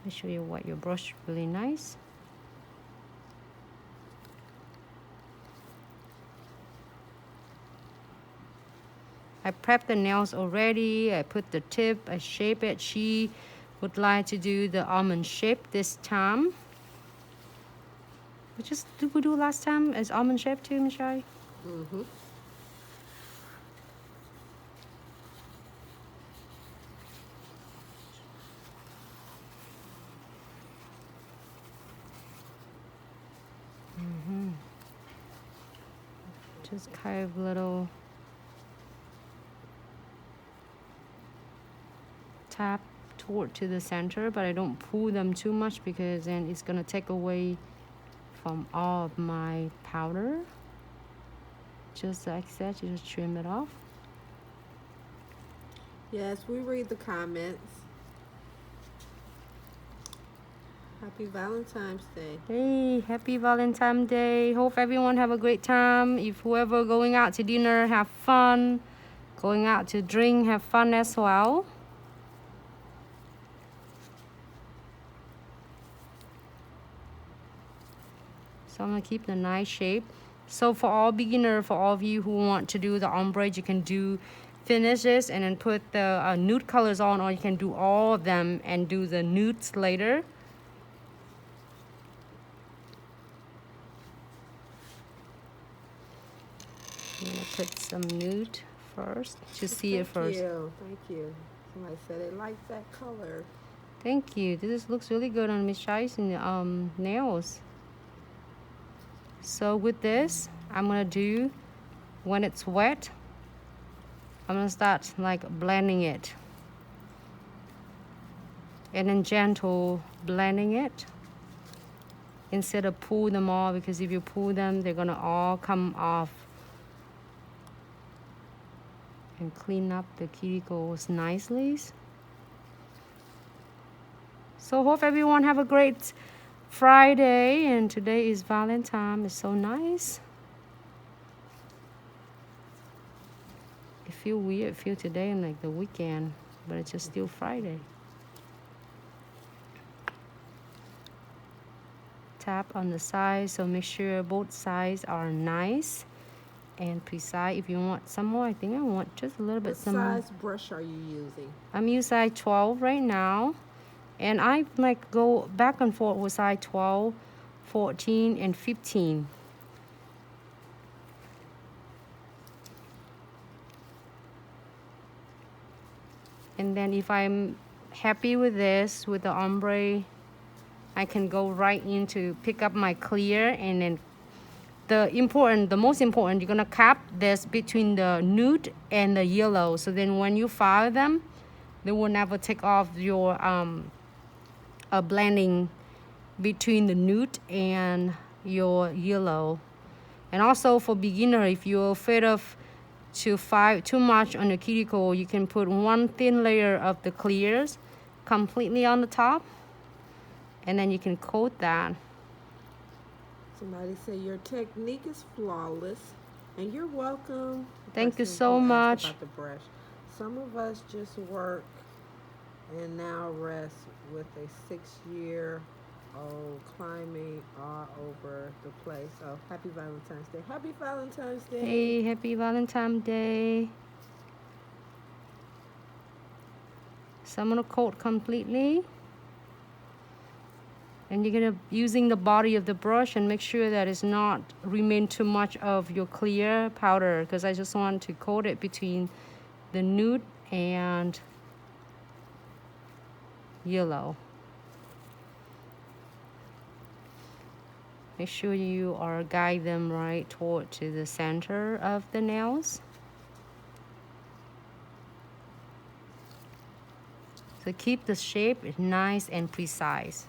Make sure you wet your brush really nice. I prepped the nails already. I put the tip, I shape it. She would like to do the almond shape this time. Which is, did we do last time as almond shape too, Michelle? Mm-hmm. Just kind of little tap toward to the center, but I don't pull them too much because then it's gonna take away from all of my powder. Just like that, you just trim it off. Yes, we read the comments. Happy Valentine's Day. Hey, happy Valentine's Day. Hope everyone have a great time. If whoever going out to dinner, have fun. Going out to drink, have fun as well. So I'm gonna keep the nice shape. So for all beginner, for all of you who want to do the ombre, you can do finishes and then put the nude colors on, or you can do all of them and do the nudes later. I'm gonna put some nude first to see it first. Thank you. Somebody said they liked that color. Thank you. This looks really good on Miss Shai's nails. So with this, I'm gonna do, when it's wet, I'm gonna start like blending it. And then gentle blending it. Instead of pull them all, because if you pull them, they're gonna all come off. And clean up the cuticles nicely. So hope everyone have a great Friday, and today is Valentine. It's so nice. It feel weird, feel today like the weekend, but it's just still Friday. Tap on the sides, so make sure both sides are nice and precise. If you want some more, I think I want just a little bit some more. What size brush are you using? I'm using size 12 right now. And I like go back and forth with size 12, 14, and 15. And then if I'm happy with this, with the ombre, I can go right into pick up my clear, and then the most important, you're gonna cap this between the nude and the yellow. So then when you file them, they will never take off your blending between the nude and your yellow. And also for beginner, if you're afraid of to file too much on the cuticle, you can put one thin layer of the clears completely on the top, and then you can coat that. Somebody said your technique is flawless, and you're welcome. Thank you so much. About the brush. Some of us just work and now rest with a 6-year-old climbing all over the place. So happy Valentine's Day. Happy Valentine's Day. Hey, happy Valentine's Day. So I'm gonna coat completely. And you're gonna using the body of the brush and make sure that it's not remain too much of your clear powder, because I just want to coat it between the nude and yellow. Make sure you are guide them right toward to the center of the nails. So keep the shape nice and precise.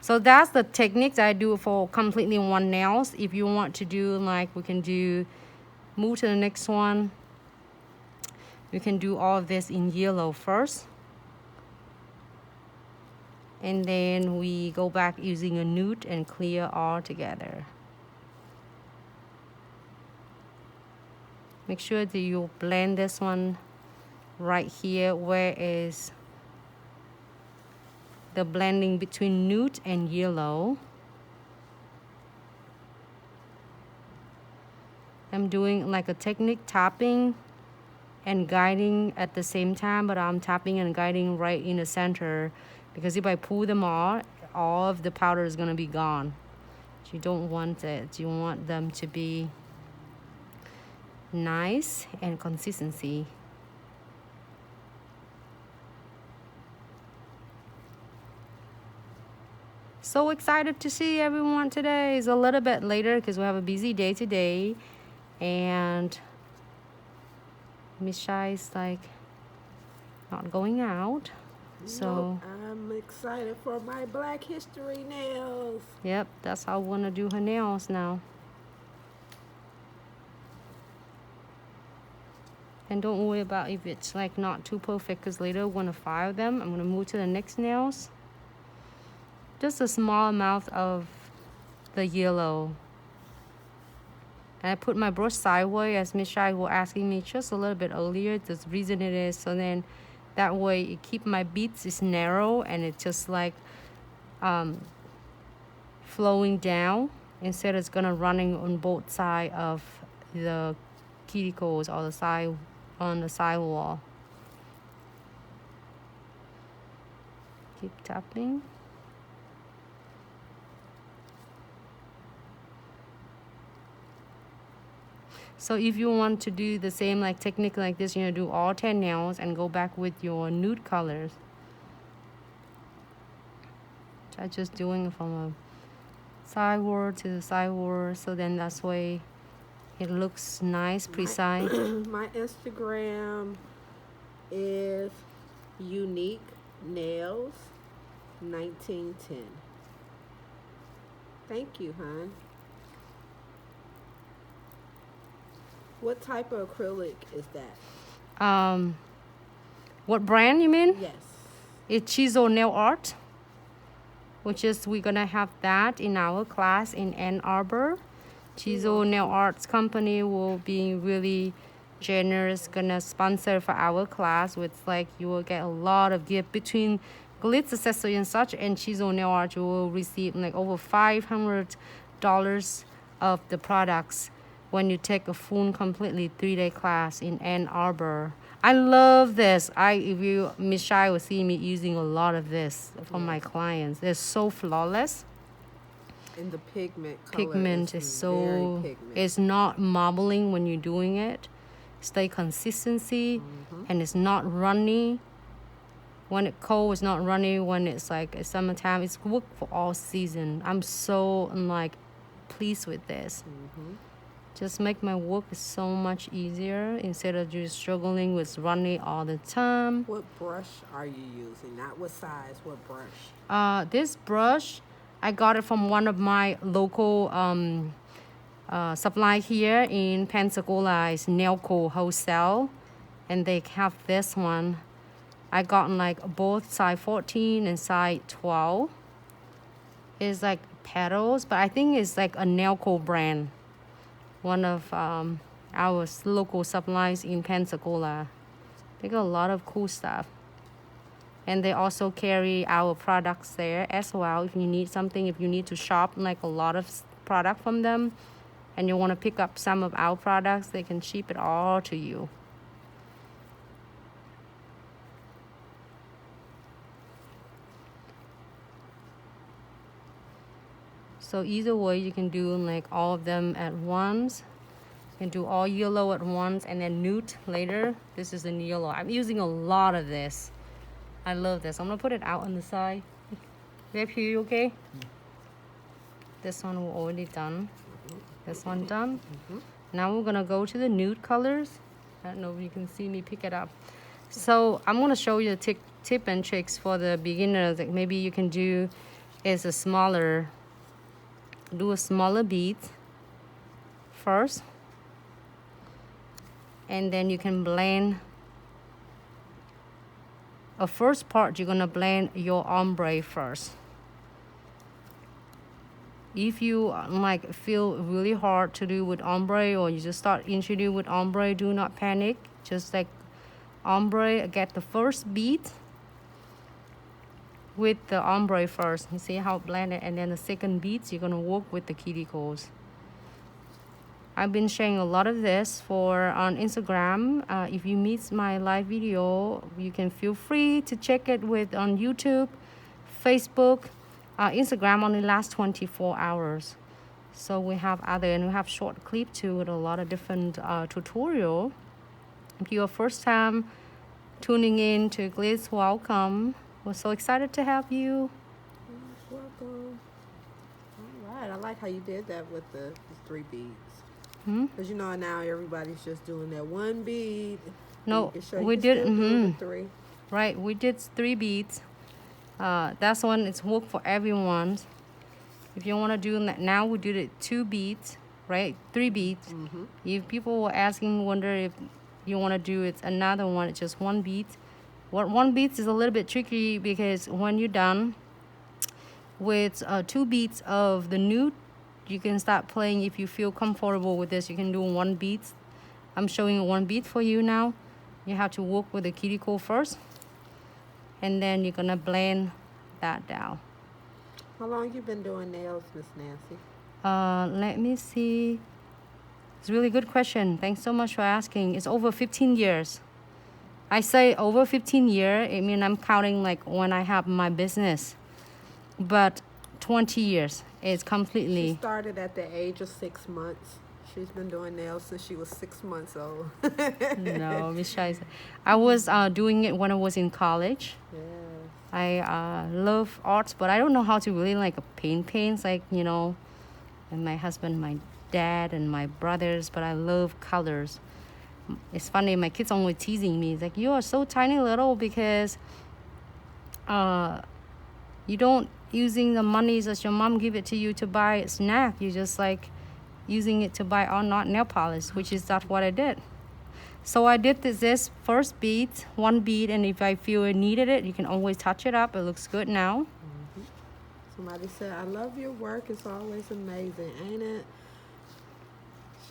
So that's the techniques I do for completely one nails. If you want to do like, we can do, move to the next one. We can do all of this in yellow first. And then we go back using a nude and clear all together. Make sure that you blend this one right here where is the blending between nude and yellow. I'm doing like a technique tapping and guiding at the same time, but I'm tapping and guiding right in the center, because if I pull them all of the powder is gonna be gone. You don't want it. You want them to be nice and consistency. So excited to see everyone today. It's a little bit later because we have a busy day today, and Miss Shy is like not going out. So Nope, I'm excited for my Black History nails. yep, that's how I want to do her nails now. And don't worry about if it's like not too perfect, because later I'm gonna file them. I'm gonna move to the next nails. Just a small amount of the yellow. And I put my brush sideways, as Miss Shai was asking me just a little bit earlier. The reason it is so then that way it keep my beads is narrow and it's just like flowing down, instead it's gonna running on both sides of the cuticles or the side on the side wall. Keep tapping. So if you want to do the same like technique like this, you know, do all 10 nails and go back with your nude colors. Try just doing it from a sideward to the sideward, so then that's way it looks nice, precise. My Instagram is Unique Nails 1910. Thank you, hon. What type of acrylic is that? What brand you mean? Yes. It's Chisel Nail Art, which is we're gonna have that in our class in Ann Arbor. Chisel Nail Arts company will be really generous, gonna sponsor for our class with like you will get a lot of gift between Glitz accessory and such, and Chisel Nail Art you will receive like over $500 of the products when you take a full completely 3-day class in Ann Arbor. I love this. If you Miss Shai will see me using a lot of this for my clients. They're so flawless. And the pigment Is so it's not marbling when you're doing it. Stay consistency, and it's not runny. When it's cold, it's not runny. When it's like summertime, it's work for all season. I'm so like pleased with this. Just make my work so much easier instead of just struggling with running all the time. What brush are you using? Not what size, what brush? This brush, I got it from one of my local supply here in Pensacola. It's Nailco Wholesale, and they have this one. I got like both size 14 and size 12. It's like petals, but I think it's like a Nailco brand. One of our local supplies in Pensacola. They got a lot of cool stuff. And they also carry our products there as well. If you need something, if you need to shop like a lot of product from them and you want to pick up some of our products, they can ship it all to you. So either way, you can do like all of them at once. You can do all yellow at once and then nude later. This is the yellow. I'm using a lot of this. I love this. I'm gonna put it out on the side. Babe, you okay? This one we're already done. This one done. Now we're gonna go to the nude colors. I don't know if you can see me pick it up. So I'm gonna show you the tip and tricks for the beginners. Like maybe you can do is a smaller. Do a smaller bead first, and then you can blend a first part. You're gonna blend your ombre first. If you like feel really hard to do with ombre, or you just start introducing with ombre, do not panic. Just like ombre, get the first bead, with the ombre first. You see how it blended, and then the second beads you're gonna work with the cuticles. I've been sharing a lot of this on Instagram. If you miss my live video, you can feel free to check it on YouTube, Facebook, Instagram only lasts 24 hours. So we have and we have short clip too with a lot of different tutorial. If you're first time tuning in to Glitz, welcome. We're so excited to have you. Welcome. All right, I like how you did that with the 3 beads. Because now everybody's just doing that 1 bead. No, we did. Do 3. Right, we did 3 beads. That's one. It's work for everyone. If you want to do that now, we did it 2 beads, right? 3 beads. If people were asking, wonder if you want to do it another one, it's just 1 bead. 1 bead is a little bit tricky because when you're done with 2 beads of the nude, you can start playing. If you feel comfortable with this, you can do 1 bead. I'm showing 1 bead for you now. You have to work with the cuticle first, and then you're gonna blend that down. How long you been doing nails, Miss Nancy? Let me see. It's a really good question. Thanks so much for asking. It's over 15 years. I say over 15 years. I mean, I'm counting like when I have my business. But 20 years is completely. She started at the age of 6 months. She's been doing nails since she was 6 months old. No, Miss Shai. I was doing it when I was in college. Yeah. I love arts, but I don't know how to really like paints like, and my husband, my dad, and my brothers, but I love colors. It's funny, my kids always teasing me. It's like, you are so tiny little because you don't using the monies that your mom give it to you to buy a snack. You just like using it to buy not nail polish, which is that's what I did. So I did this first bead, 1 bead, and if I feel I needed it, you can always touch it up. It looks good now. Somebody said, I love your work. It's always amazing, ain't it?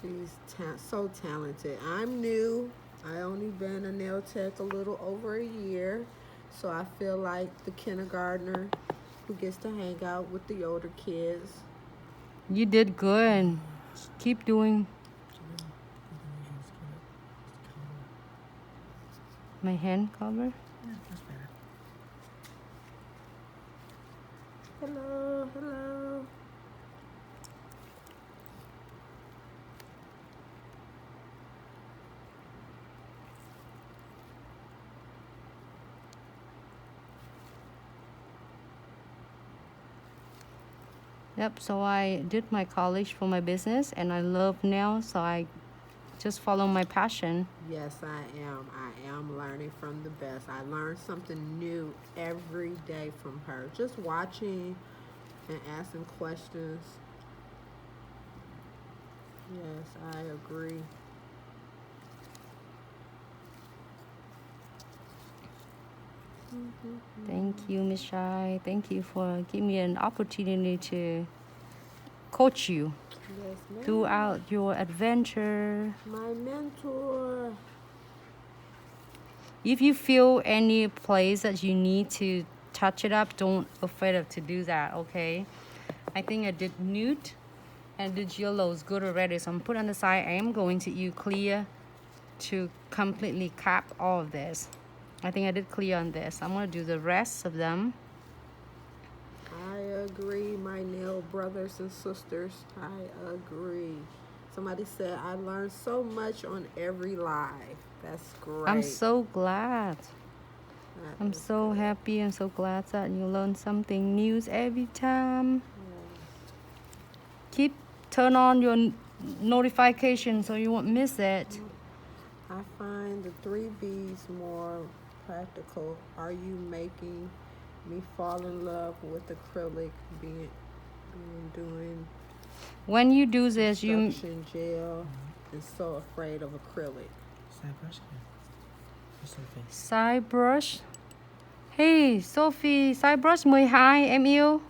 She's so talented. I'm new. I only been a nail tech a little over a year. So I feel like the kindergartner who gets to hang out with the older kids. You did good. Keep doing. My hand cover? Yeah, that's better. Hello, hello. Yep, so I did my college for my business and I love nails, so I just follow my passion. Yes, I am. I am learning from the best. I learn something new every day from her. Just watching and asking questions. Yes, I agree. Thank you, Miss Shai. Thank you for giving me an opportunity to coach you Yes, ma'am. throughout your adventure. My mentor. If you feel any place that you need to touch it up, don't afraid of to do that, okay? I think I did nude and did yellows good already, so I'm put on the side. I am going to use clear to completely cap all of this. I think I did clear on this. I'm going to do the rest of them. I agree, my nail brothers and sisters. I agree. Somebody said, I learned so much on every live. That's great. I'm so glad. That I'm is so good. happy and so glad that you learn something new every time. Keep turn on your notification so you won't miss it. I find the 3 beads more practical. Are you making me fall in love with acrylic doing When you do this, you construction gel and so afraid of acrylic? Side brush? Yeah. Just so face. side brush. Hey, Sophie, side brush 12 em yêu.